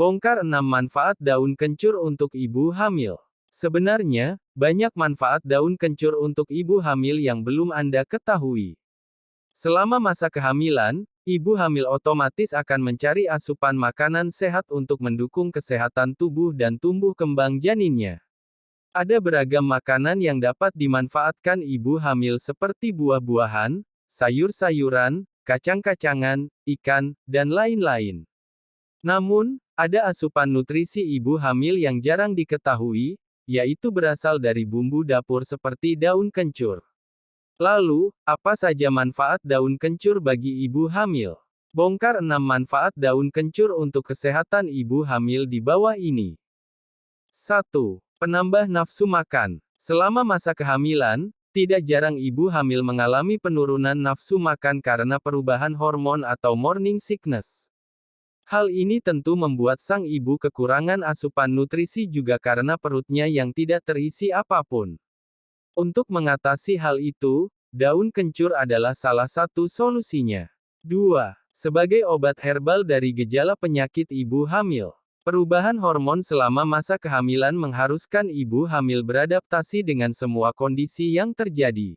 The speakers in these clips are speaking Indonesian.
Bongkar 6 manfaat daun kencur untuk ibu hamil. Sebenarnya, banyak manfaat daun kencur untuk ibu hamil yang belum Anda ketahui. Selama masa kehamilan, ibu hamil otomatis akan mencari asupan makanan sehat untuk mendukung kesehatan tubuh dan tumbuh kembang janinnya. Ada beragam makanan yang dapat dimanfaatkan ibu hamil seperti buah-buahan, sayur-sayuran, kacang-kacangan, ikan, dan lain-lain. Namun, ada asupan nutrisi ibu hamil yang jarang diketahui, yaitu berasal dari bumbu dapur seperti daun kencur. Lalu, apa saja manfaat daun kencur bagi ibu hamil? Bongkar 6 manfaat daun kencur untuk kesehatan ibu hamil di bawah ini. 1. Penambah nafsu makan. Selama masa kehamilan, tidak jarang ibu hamil mengalami penurunan nafsu makan karena perubahan hormon atau morning sickness. Hal ini tentu membuat sang ibu kekurangan asupan nutrisi juga karena perutnya yang tidak terisi apapun. Untuk mengatasi hal itu, daun kencur adalah salah satu solusinya. 2. Sebagai obat herbal dari gejala penyakit ibu hamil. Perubahan hormon selama masa kehamilan mengharuskan ibu hamil beradaptasi dengan semua kondisi yang terjadi.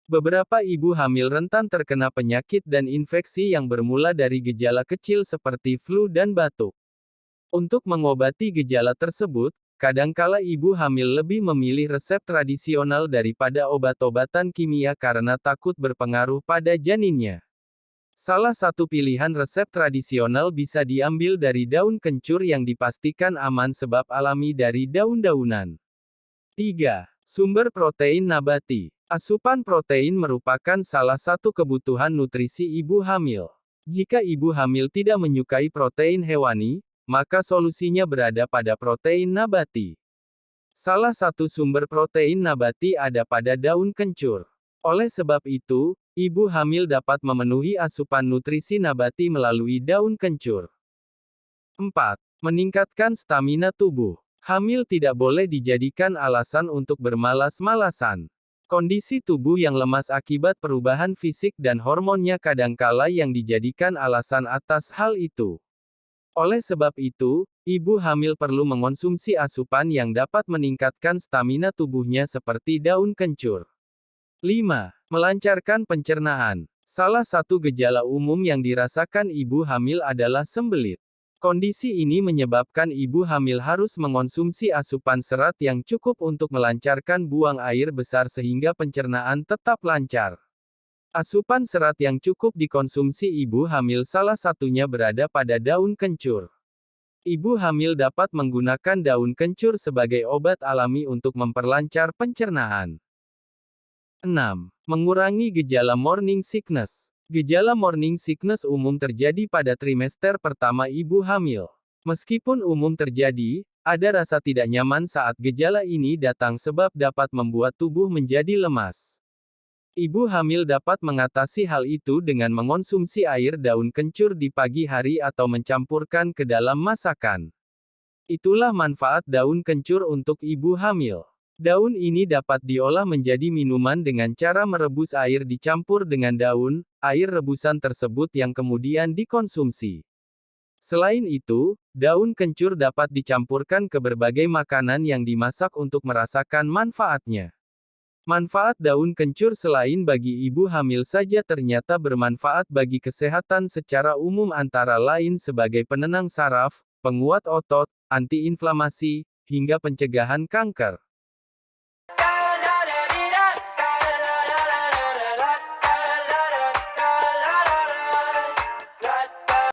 Beberapa ibu hamil rentan terkena penyakit dan infeksi yang bermula dari gejala kecil seperti flu dan batuk. Untuk mengobati gejala tersebut, kadangkala ibu hamil lebih memilih resep tradisional daripada obat-obatan kimia karena takut berpengaruh pada janinnya. Salah satu pilihan resep tradisional bisa diambil dari daun kencur yang dipastikan aman sebab alami dari daun-daunan. 3. Sumber protein nabati. Asupan protein merupakan salah satu kebutuhan nutrisi ibu hamil. Jika ibu hamil tidak menyukai protein hewani, maka solusinya berada pada protein nabati. Salah satu sumber protein nabati ada pada daun kencur. Oleh sebab itu, ibu hamil dapat memenuhi asupan nutrisi nabati melalui daun kencur. 4. Meningkatkan stamina tubuh. Hamil tidak boleh dijadikan alasan untuk bermalas-malasan. Kondisi tubuh yang lemas akibat perubahan fisik dan hormonnya kadangkala yang dijadikan alasan atas hal itu. Oleh sebab itu, ibu hamil perlu mengonsumsi asupan yang dapat meningkatkan stamina tubuhnya seperti daun kencur. 5. Melancarkan pencernaan. Salah satu gejala umum yang dirasakan ibu hamil adalah sembelit. Kondisi ini menyebabkan ibu hamil harus mengonsumsi asupan serat yang cukup untuk melancarkan buang air besar sehingga pencernaan tetap lancar. Asupan serat yang cukup dikonsumsi ibu hamil salah satunya berada pada daun kencur. Ibu hamil dapat menggunakan daun kencur sebagai obat alami untuk memperlancar pencernaan. 6. Mengurangi gejala morning sickness. Gejala morning sickness umum terjadi pada trimester pertama ibu hamil. Meskipun umum terjadi, ada rasa tidak nyaman saat gejala ini datang sebab dapat membuat tubuh menjadi lemas. Ibu hamil dapat mengatasi hal itu dengan mengonsumsi air daun kencur di pagi hari atau mencampurkan ke dalam masakan. Itulah manfaat daun kencur untuk ibu hamil. Daun ini dapat diolah menjadi minuman dengan cara merebus air dicampur dengan daun, air rebusan tersebut yang kemudian dikonsumsi. Selain itu, daun kencur dapat dicampurkan ke berbagai makanan yang dimasak untuk merasakan manfaatnya. Manfaat daun kencur selain bagi ibu hamil saja ternyata bermanfaat bagi kesehatan secara umum antara lain sebagai penenang saraf, penguat otot, antiinflamasi, hingga pencegahan kanker.